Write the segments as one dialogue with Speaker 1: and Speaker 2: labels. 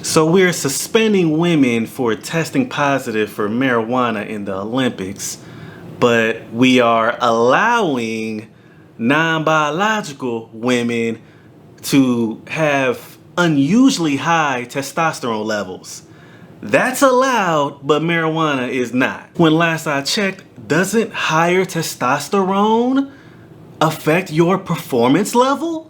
Speaker 1: So we're suspending women for testing positive for marijuana in the Olympics, but we are allowing non-biological women to have unusually high testosterone levels. That's allowed, but marijuana is not. When last I checked, doesn't higher testosterone affect your performance level?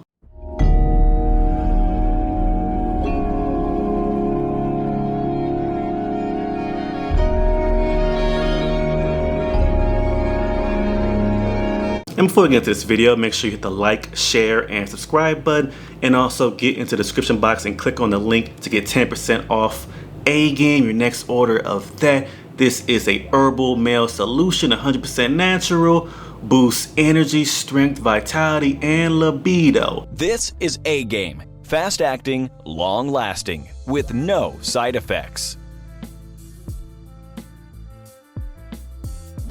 Speaker 1: And before we get into this video, make sure you hit the like, share, and subscribe button, and also get into the description box and click on the link to get 10% off A-Game, your next order of that. This is a herbal male solution, 100% natural, boosts energy, strength, vitality, and libido.
Speaker 2: This is A-Game, fast-acting, long-lasting, with no side effects.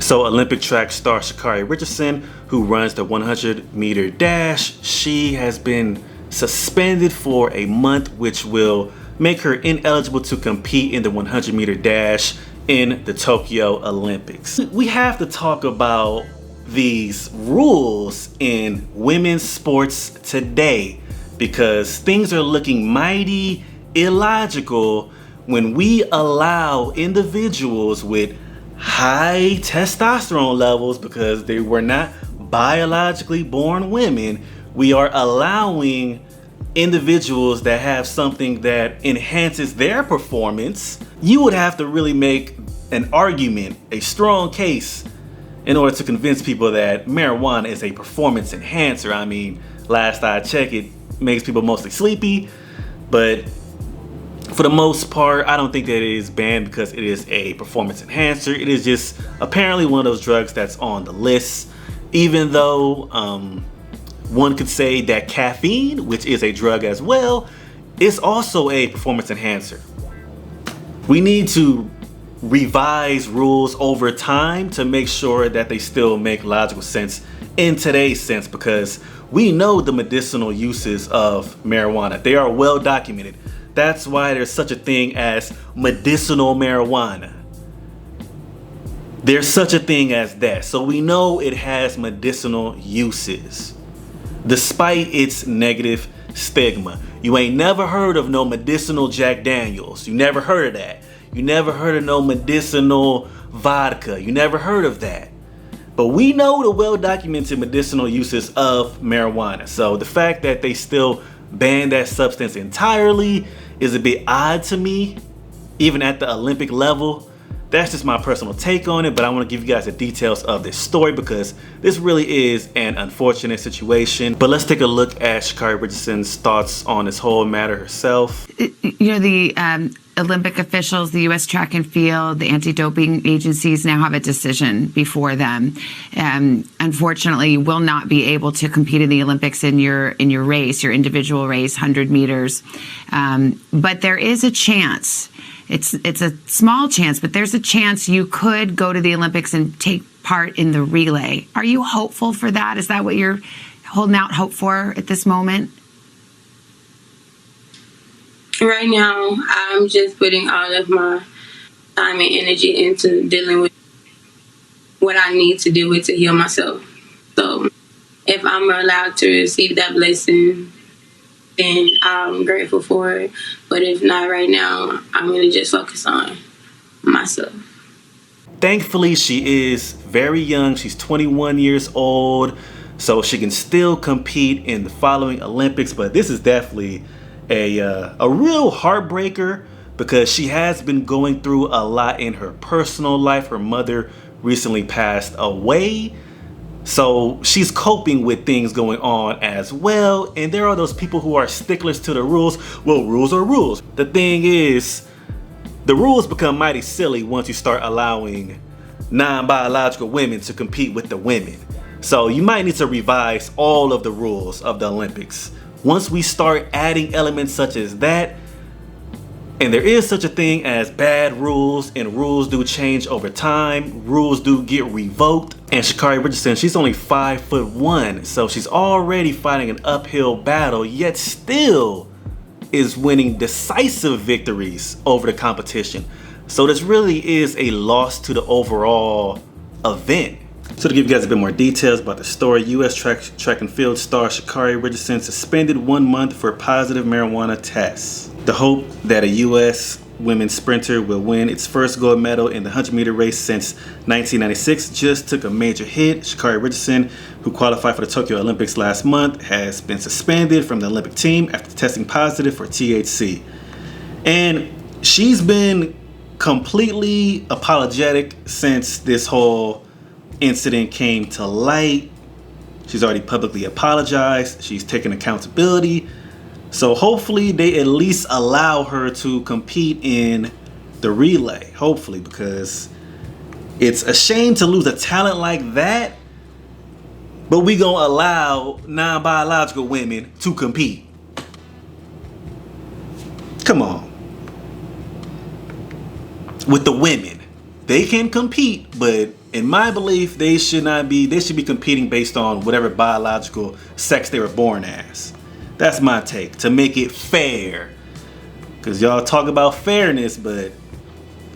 Speaker 1: So Olympic track star Sha'Carri Richardson, who runs the 100-meter dash, she has been suspended for a month, which will make her ineligible to compete in the 100-meter dash in the Tokyo Olympics. We have to talk about these rules in women's sports today because things are looking mighty illogical when we allow individuals with high testosterone levels, because they were not biologically born women, we are allowing individuals that have something that enhances their performance. You would have to really make an argument, a strong case, in order to convince people that marijuana is a performance enhancer. I mean, last I checked, it makes people mostly sleepy, but for the most part, I don't think that it is banned because it is a performance enhancer. It is just apparently one of those drugs that's on the list, even though one could say that caffeine, which is a drug as well, is also a performance enhancer. We need to revise rules over time to make sure that they still make logical sense in today's sense, because we know the medicinal uses of marijuana. They are well documented. That's why there's such a thing as medicinal marijuana. There's such a thing as that. So we know it has medicinal uses, despite its negative stigma. You ain't never heard of no medicinal Jack Daniels. You never heard of that. You never heard of no medicinal vodka. You never heard of that. But we know the well-documented medicinal uses of marijuana. So the fact that they still ban that substance entirely is a bit odd to me, even at the Olympic level. That's just my personal take on it, but I want to give you guys the details of this story because this really is an unfortunate situation. But let's take a look at Sha'Carri Richardson's thoughts on this whole matter herself.
Speaker 3: You know, the Olympic officials, the U.S. track and field, the anti-doping agencies now have a decision before them. Unfortunately, you will not be able to compete in the Olympics in your race, your individual race, 100 meters. But there is a chance. It's a small chance, but there's a chance you could go to the Olympics and take part in the relay. Are you hopeful for that? Is that what you're holding out hope for at this moment?
Speaker 4: Right now, I'm just putting all of my time and energy into dealing with what I need to deal with to heal myself. So if I'm allowed to receive that blessing, then I'm grateful for it. But if not right now, I'm going to just focus on myself.
Speaker 1: Thankfully, she is very young. She's 21 years old, so she can still compete in the following Olympics. But this is definitely a real heartbreaker because she has been going through a lot in her personal life. Her mother recently passed away, so she's coping with things going on as well. And there are those people who are sticklers to the rules. Well, rules are rules. The thing is, the rules become mighty silly once you start allowing non-biological women to compete with the women. So you might need to revise all of the rules of the Olympics. Once we start adding elements such as that, and there is such a thing as bad rules, and rules do change over time, rules do get revoked. And Sha'Carri Richardson, she's only 5'1", so she's already fighting an uphill battle, yet still is winning decisive victories over the competition. So this really is a loss to the overall event. So to give you guys a bit more details about the story, U.S. track and field star ShaCarri Richardson suspended 1 month for positive marijuana tests. The hope that a U.S. women's sprinter will win its first gold medal in the 100-meter race since 1996 just took a major hit. ShaCarri Richardson, who qualified for the Tokyo Olympics last month, has been suspended from the Olympic team after testing positive for THC. And she's been completely apologetic since this whole incident came to light. She's already publicly apologized. She's taken accountability. So hopefully they at least allow her to compete in the relay. Hopefully, because it's a shame to lose a talent like that, but we gonna allow non-biological women to compete. Come on. With the women, they can compete, but in my belief, they should be competing based on whatever biological sex they were born as. That's my take, to make it fair. Because y'all talk about fairness, but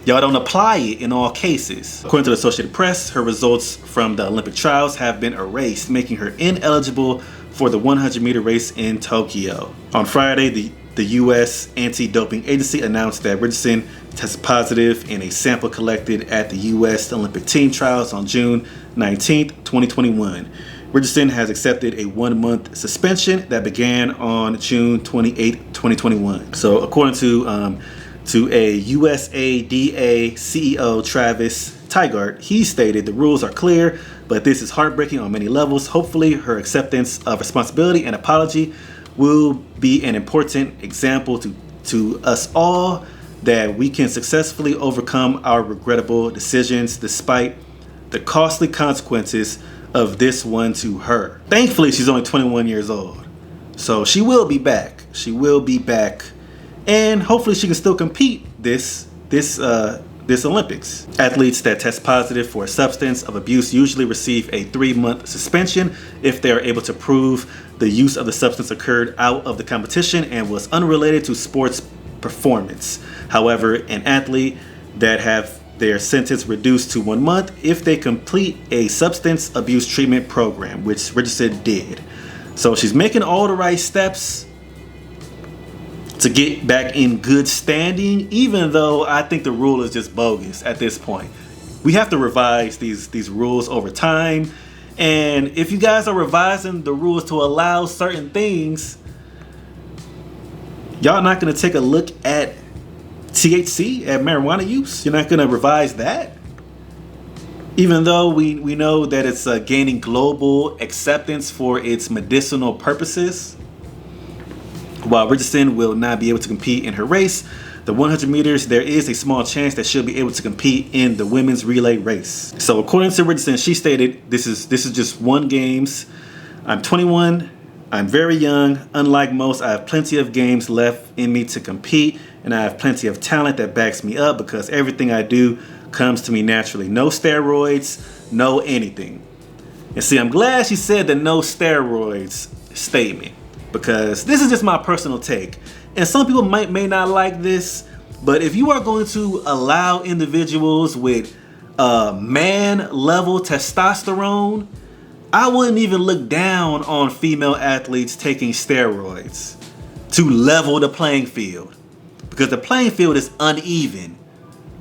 Speaker 1: y'all don't apply it in all cases. According to the Associated Press, her results from the Olympic trials have been erased, making her ineligible for the 100-meter race in Tokyo. On Friday, the U.S. Anti-Doping Agency announced that Richardson tested positive in a sample collected at the U.S. Olympic team trials on June 19, 2021. Richardson has accepted a 1-month suspension that began on June 28, 2021. So according to a USADA CEO, Travis Tygart, he stated, "The rules are clear, but this is heartbreaking on many levels. Hopefully her acceptance of responsibility and apology will be an important example to us all that we can successfully overcome our regrettable decisions despite the costly consequences of this one to her." Thankfully, she's only 21 years old. So she will be back. She will be back. And hopefully she can still compete this Olympics. Athletes that test positive for a substance of abuse usually receive a 3-month suspension if they are able to prove the use of the substance occurred out of the competition and was unrelated to sports performance. However, an athlete that have their sentence reduced to 1 month if they complete a substance abuse treatment program, which Richardson did. So she's making all the right steps to get back in good standing, even though I think the rule is just bogus at this point. We have to revise these rules over time. And if you guys are revising the rules to allow certain things, y'all not gonna take a look at THC, at marijuana use? You're not gonna revise that? Even though we know that it's gaining global acceptance for its medicinal purposes. While Richardson will not be able to compete in her race, the 100 meters, there is a small chance that she'll be able to compete in the women's relay race. So according to Richardson, she stated, this is just 1 games. I'm 21, I'm very young. Unlike most, I have plenty of games left in me to compete, and I have plenty of talent that backs me up because everything I do comes to me naturally. No steroids, no anything. And see, I'm glad she said the no steroids statement, because this is just my personal take. And some people may not like this, but if you are going to allow individuals with man-level testosterone, I wouldn't even look down on female athletes taking steroids to level the playing field, because the playing field is uneven.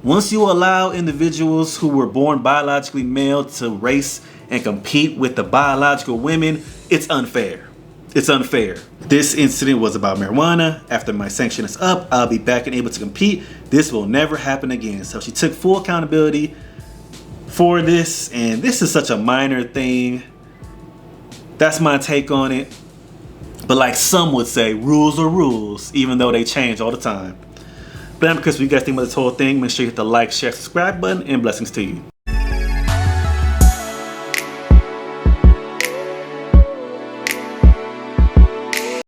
Speaker 1: Once you allow individuals who were born biologically male to race and compete with the biological women, it's unfair. It's unfair. This incident was about marijuana. After my sanction is up, I'll be back and able to compete. This will never happen again. So she took full accountability for this, and this is such a minor thing. That's my take on it. But like some would say, rules are rules, even though they change all the time. But I'm Chris. What you guys think about this whole thing? Make sure you hit the like, share, subscribe button, and blessings to you.